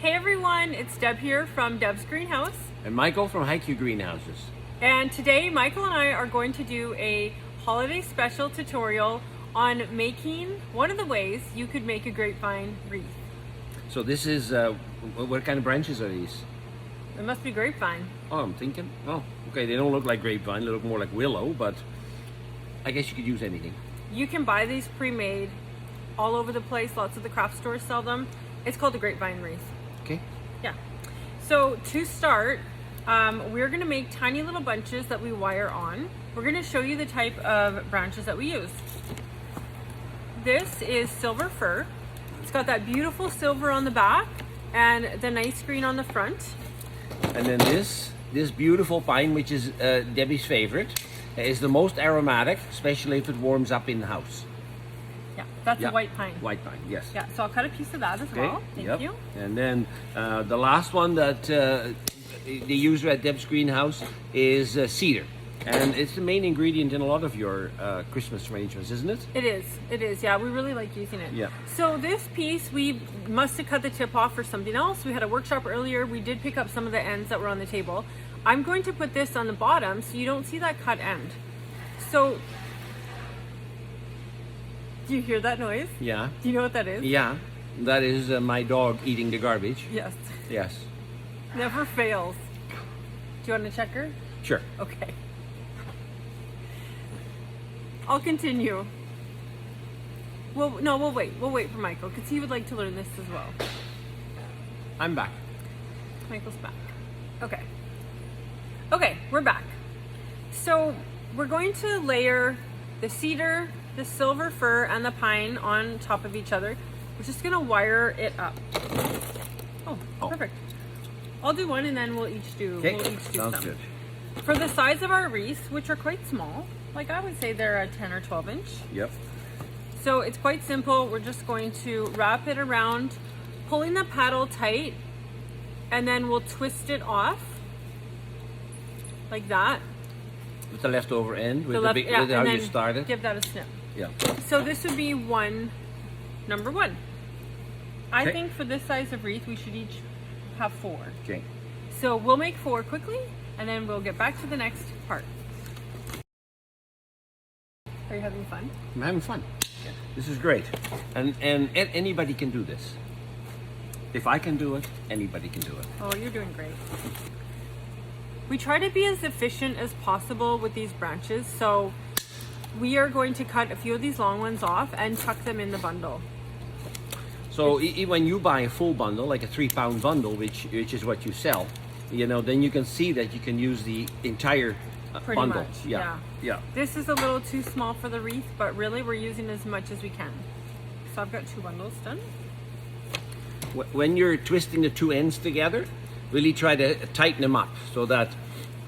Hey everyone, it's Deb here from Deb's Greenhouse. And Michael from HiQ Greenhouses. And today Michael and I are going to do a holiday special tutorial on making one of the ways you could make a grapevine wreath. So this is, what kind of branches are these? It must be grapevine. Oh, I'm thinking, oh, okay, they don't look like grapevine, they look more like willow, but I guess you could use anything. You can buy these pre-made all over the place. Lots of the craft stores sell them. It's called a grapevine wreath. Okay. Yeah. So to start, we're going to make tiny little bunches that we wire on. We're going to show you the type of branches that we use. This is silver fir. It's got that beautiful silver on the back and the nice green on the front. And then this beautiful pine, which is Debbie's favorite, is the most aromatic, especially if it warms up in the house. Yeah, that's a white pine. White pine, yes. Yeah, so I'll cut a piece of that as well. Thank you. And then the last one that they use at Deb's Greenhouse is cedar. And it's the main ingredient in a lot of your Christmas arrangements, isn't it? It is, yeah. We really like using it. Yeah. So this piece, we must have cut the tip off for something else. We had a workshop earlier. We did pick up some of the ends that were on the table. I'm going to put this on the bottom so you don't see that cut end. So, do you hear that noise? Yeah. Do you know what that is? Yeah, that is my dog eating the garbage. Yes. Yes. Never fails. Do you want to check her? Sure. Okay. I'll continue. Well, no, we'll wait. We'll wait for Michael because he would like to learn this as well. I'm back. Michael's back. Okay. Okay, we're back. So we're going to layer the cedar, the silver fir, and the pine on top of each other. We're just gonna wire it up. Oh, perfect. I'll do one and then we'll each do Sounds some. good. For the size of our wreaths, which are quite small, like I would say they're a 10 or 12 inch. Yep. So it's quite simple. We're just going to wrap it around, pulling the paddle tight, and then we'll twist it off like that. With the leftover end, with and how you then started. give that a snip. Yeah. So this would be number one. I think for this size of wreath, we should each have 4. Okay. So we'll make 4 quickly, and then we'll get back to the next part. Are you having fun? I'm having fun. Yeah. This is great. And anybody can do this. If I can do it, anybody can do it. Oh, you're doing great. We try to be as efficient as possible with these branches, so we are going to cut a few of these long ones off and tuck them in the bundle. So when you buy a full bundle, like a 3-pound bundle, which is what you sell, then you can see that you can use the entire Pretty bundle. much, Yeah. This is a little too small for the wreath, but really we're using as much as we can. So I've got 2 bundles done. When you're twisting the 2 ends together, really try to tighten them up so that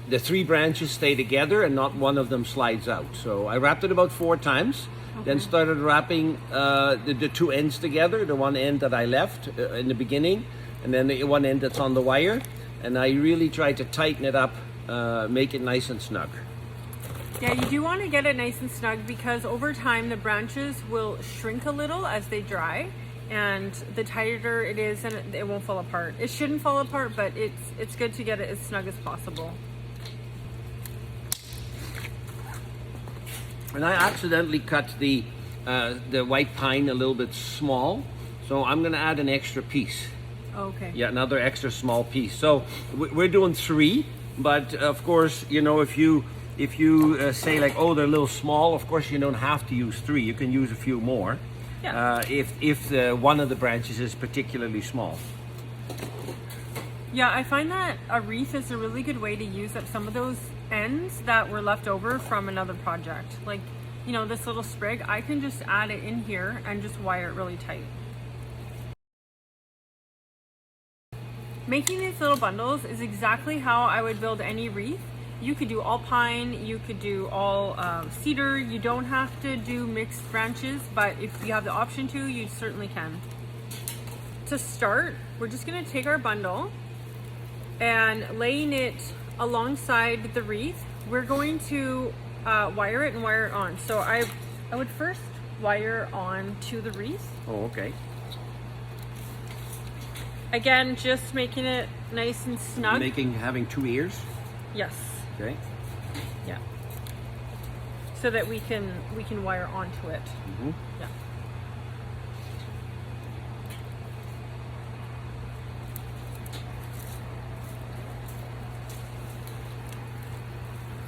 the 3 branches stay together and not one of them slides out. So I wrapped it about 4 times, then started wrapping the 2 ends together, the one end that I left in the beginning, and then the one end that's on the wire. And I really tried to tighten it up, make it nice and snug. Yeah, you do want to get it nice and snug because over time the branches will shrink a little as they dry, and the tighter it is, and it won't fall apart. It shouldn't fall apart, but it's good to get it as snug as possible. And I accidentally cut the white pine a little bit small, so I'm going to add an extra piece. Okay. Yeah, another extra small piece. So we're doing 3, but of course, if you say like, oh, they're a little small, of course you don't have to use 3. You can use a few more. Yeah. If one of the branches is particularly small. Yeah, I find that a wreath is a really good way to use up some of those ends that were left over from another project. Like, this little sprig, I can just add it in here and just wire it really tight. Making these little bundles is exactly how I would build any wreath. You could do all pine, you could do all cedar. You don't have to do mixed branches, but if you have the option to, you certainly can. To start, we're just gonna take our bundle and laying it alongside the wreath, we're going to wire it and wire it on. So I would first wire on to the wreath. Oh, okay. Again, just making it nice and snug. Having 2 ears. Yes. Okay. Yeah. So that we can wire onto it. Mm-hmm. Yeah.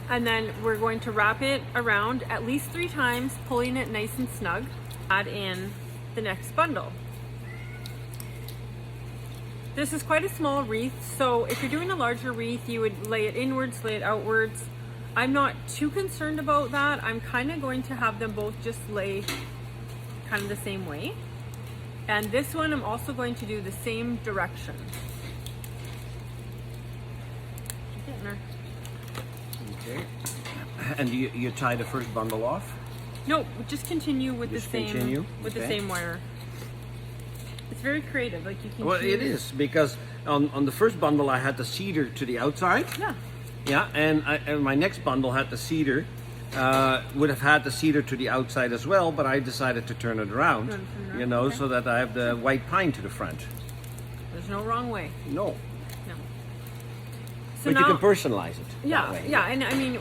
And then we're going to wrap it around at least 3 times, pulling it nice and snug. Add in the next bundle. This is quite a small wreath, so if you're doing a larger wreath, you would lay it inwards, lay it outwards. I'm not too concerned about that. I'm kind of going to have them both just lay kind of the same way. And this one, I'm also going to do the same direction. Getting there. Okay. And you tie the first bundle off? No, just continue with Just the same continue? with the Okay. same wire. It's very creative. Like you can. Well, it choose- is, because on the first bundle I had the cedar to the outside. Yeah. Yeah, and my next bundle had the cedar. Would have had the cedar to the outside as well, but I decided to turn it around. Turn it around, You know, okay. so that I have the white pine to the front. There's no wrong way. No, No. So but you can personalize it. that Yeah, way. yeah, and I mean,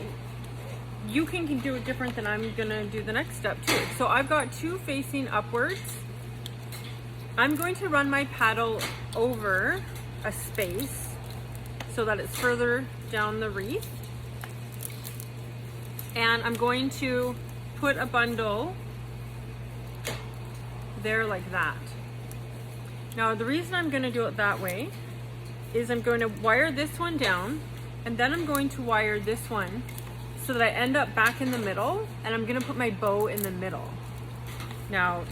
you can do it different than I'm gonna do the next step too. So I've got 2 facing upwards. I'm going to run my paddle over a space so that it's further down the wreath. And I'm going to put a bundle there like that. Now the reason I'm going to do it that way is I'm going to wire this one down, and then I'm going to wire this one so that I end up back in the middle, and I'm going to put my bow in the middle. Now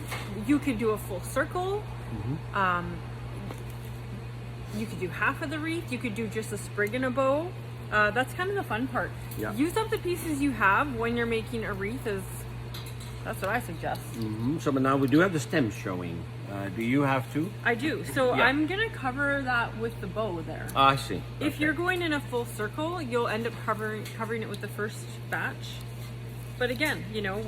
you could do a full circle. You could do half of the wreath. You could do just a sprig and a bow. That's kind of the fun part. Yeah. Use up the pieces you have when you're making a wreath. That's what I suggest. So but now we do have the stems showing. Do you have to? I do. So Yeah. I'm gonna cover that with the bow there. I see. If Okay. you're going in a full circle, you'll end up covering it with the first batch. But again, you know,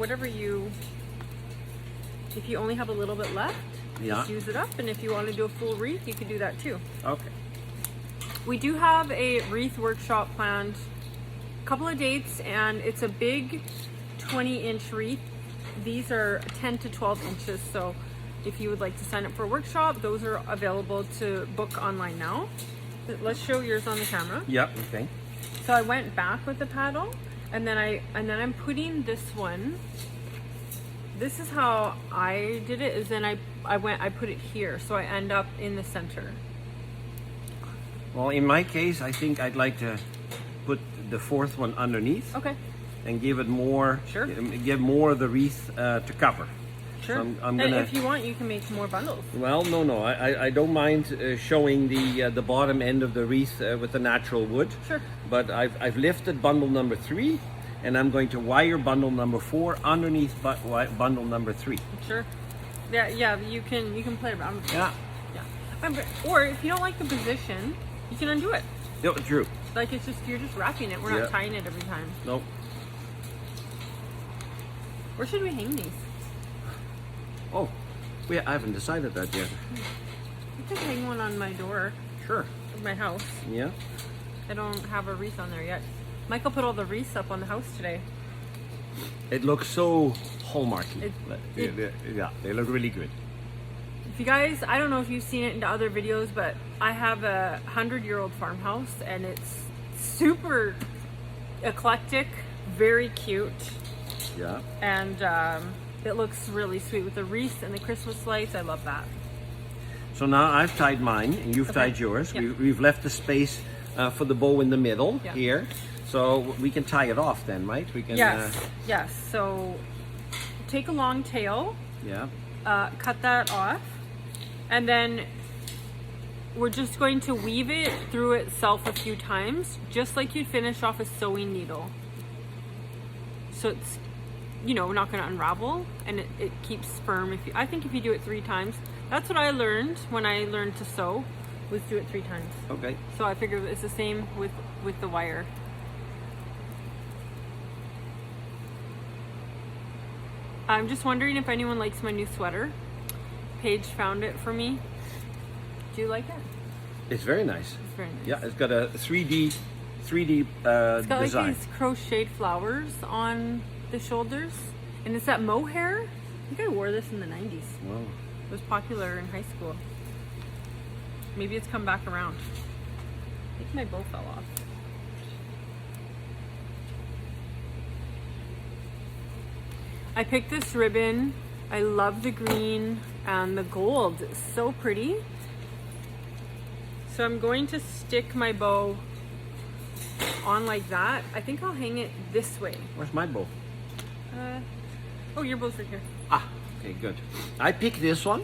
if you only have a little bit left, Yeah. just use it up. And if you want to do a full wreath, you can do that too. Okay. We do have a wreath workshop planned, a couple of dates, and it's a big 20-inch wreath. These are 10 to 12 inches, so if you would like to sign up for a workshop, those are available to book online now. Let's show yours on the camera. Yeah. Okay. So I went back with the paddle, and then I'm putting this one. This is how I did it. Is then I put it here, so I end up in the center. Well, in my case, I think I'd like to put the fourth one underneath Okay. and give it more. Sure. Give more of the wreath to cover. Sure. So I'm And gonna. if you want, you can make more bundles. Well, no. I don't mind showing the bottom end of the wreath with the natural wood. Sure. But I've lifted bundle number 3, and I'm going to wire bundle number 4 underneath bundle number 3. Sure. Yeah. You can play around. Yeah. Yeah. Or if you don't like the position, you can undo it. Yeah, true. Like you're just wrapping it. We're Yeah. not tying it every time. No. Where should we hang these? Oh, I haven't decided that yet. I could hang one on my door Sure. of my house. Yeah. I don't have a wreath on there yet. Michael put all the wreaths up on the house today. It looks so hallmarky. It- Yeah, they look really good. If you guys, I don't know if you've seen it in other videos, but I have a 100-year-old farmhouse, and it's super eclectic, very cute, Yeah. and it looks really sweet with the wreaths and the Christmas lights. I love that. So now I've tied mine and you've Okay. tied yours. Yeah. We've left the space for the bow in the middle Yeah. here. So we can tie it off then, right? We can. Yes. So take a long tail, Yeah. cut that off, and then we're just going to weave it through itself a few times, just like you'd finish off a sewing needle. So it's, not going to unravel, and it keeps firm. I think if you do it 3 times, that's what I learned when I learned to sew, was do it 3 times. Okay. So I figured it's the same with the wire. I'm just wondering if anyone likes my new sweater. Paige found it for me. Do you like it? It's very nice. It's very nice. Yeah, it's got a 3D It's got design. like these crocheted flowers on the shoulders, and it's that mohair. I think I wore this in the 90s. Wow. It was popular in high school. Maybe it's come back around. I think my bow fell off. I picked this ribbon. I love the green and the gold. It's so pretty. So I'm going to stick my bow on like that. I think I'll hang it this way. Where's my bow? Oh, your bow's right here. Ah, okay, good. I picked this one.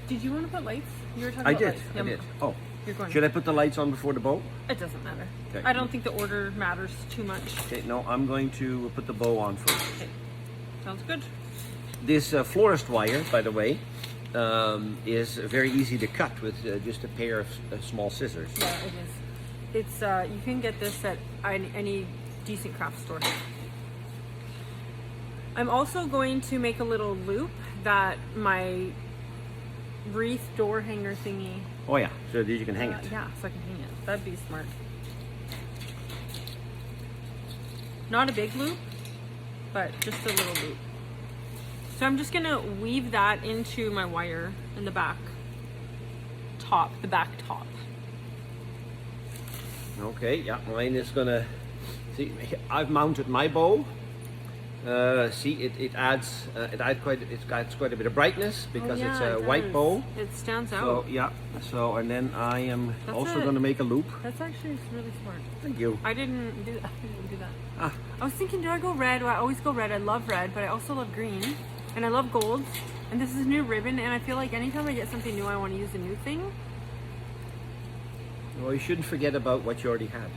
Did you want to put lights? You were talking I about did. lights. I did. Oh, You're going. should I put the lights on before the bow? It doesn't matter. Okay. I don't think the order matters too much. Okay, no, I'm going to put the bow on first. Okay. Sounds good. This florist wire, by the way, is very easy to cut with just a pair of small scissors. Yeah, it is. It's you can get this at any decent craft store. I'm also going to make a little loop that my wreath door hanger thingy. Oh yeah, so that you can hang it. Yeah, so I can hang it. That'd be smart. Not a big loop, but just a little loop. So I'm just gonna weave that into my wire in the back top, the back top. Okay, yeah, mine is gonna. See, I've mounted my bow. See, it adds quite a bit of brightness because it's a white bow. It stands out. So yeah, so and then I am also going to make a loop. That's actually really smart. Thank you. I didn't do that. Ah. I was thinking, do I go red? Well, I always go red. I love red, but I also love green, and I love gold. And this is a new ribbon, and I feel like anytime I get something new, I want to use a new thing. Well, you shouldn't forget about what you already had.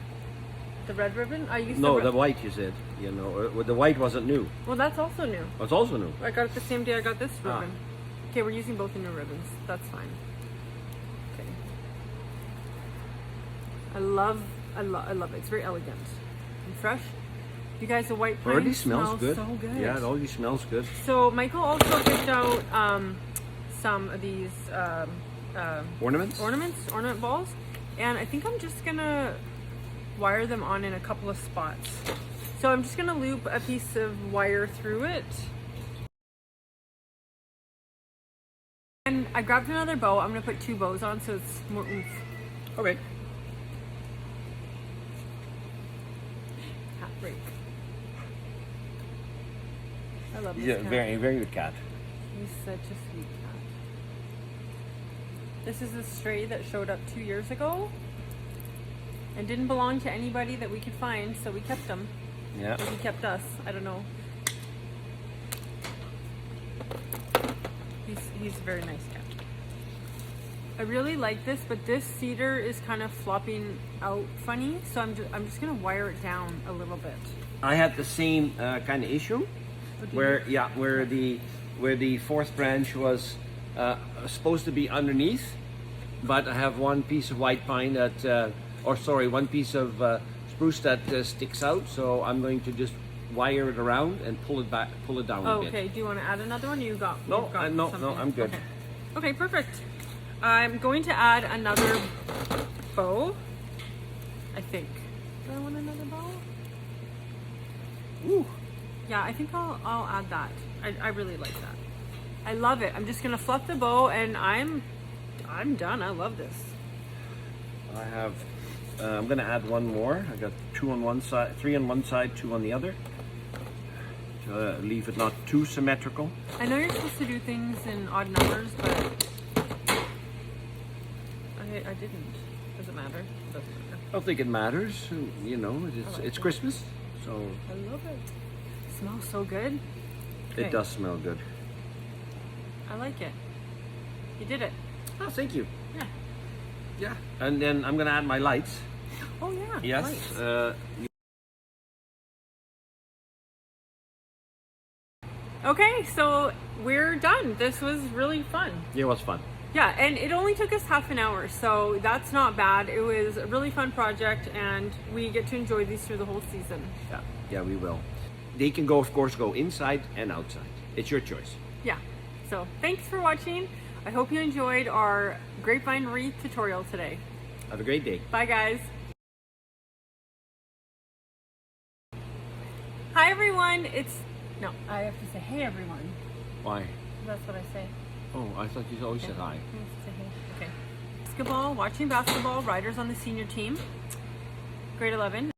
The red ribbon? I used No, the white you said. You know, the white wasn't new. Well, that's also new. Oh, it's also new. I got it the same day I got this ribbon. Okay, we're using both the new ribbons. That's fine. Okay. I love it. It's very elegant and fresh. You guys, the white pine Already smells good. so good. Yeah, it already smells good. So Michael also picked out some of these ornament balls, and I think I'm just gonna wire them on in a couple of spots. So I'm just gonna loop a piece of wire through it. And I grabbed another bow. I'm gonna put 2 bows on so it's more oomph. Okay. Hat break. I love this Yeah, cat. very good cat. He's such a sweet cat. This is a stray that showed up 2 years ago and didn't belong to anybody that we could find, so we kept him. Yeah. Or he kept us. I don't know. He's a very nice cat. I really like this, but this cedar is kind of flopping out funny, so I'm just gonna wire it down a little bit. I had the same kind of issue, where the fourth branch was supposed to be underneath, but I have one piece of white pine that, one piece of spruce that sticks out. So I'm going to just wire it around and pull it down a bit. Okay. Do you want to add another one? You've got No, something. I'm good. Okay, perfect. I'm going to add another bow. I think. Do I want another bow? Ooh. Yeah, I think I'll add that. I really like that. I love it. I'm just gonna fluff the bow and I'm done. I love this. I have. I'm going to add one more. I got 2 on one side, 3 on one side, 2 on the other. To leave it not too symmetrical. I know you're supposed to do things in odd numbers, but I didn't. Does it matter? It doesn't matter. I don't think it matters. You know, it's Christmas, so I love it. It smells so good. it Okay. does smell good. I like it. You did it. Oh, thank you. Yeah. Yeah. And then I'm going to add my lights. Oh yeah. Yes. Lights. Okay, so we're done. This was really fun. Yeah, it was fun. Yeah, and it only took us half an hour, so that's not bad. It was a really fun project, and we get to enjoy these through the whole season. Yeah, we will. They can go, of course, go inside and outside. It's your choice. Yeah. So thanks for watching. I hope you enjoyed our Grapevine wreath tutorial today. Have a great day. Bye guys. Hi everyone, no, I have to say hey everyone. Why? That's what I say. Oh, I thought you always said hi. I have to say hey. Okay. Basketball, watching basketball, riders on the senior team, grade 11.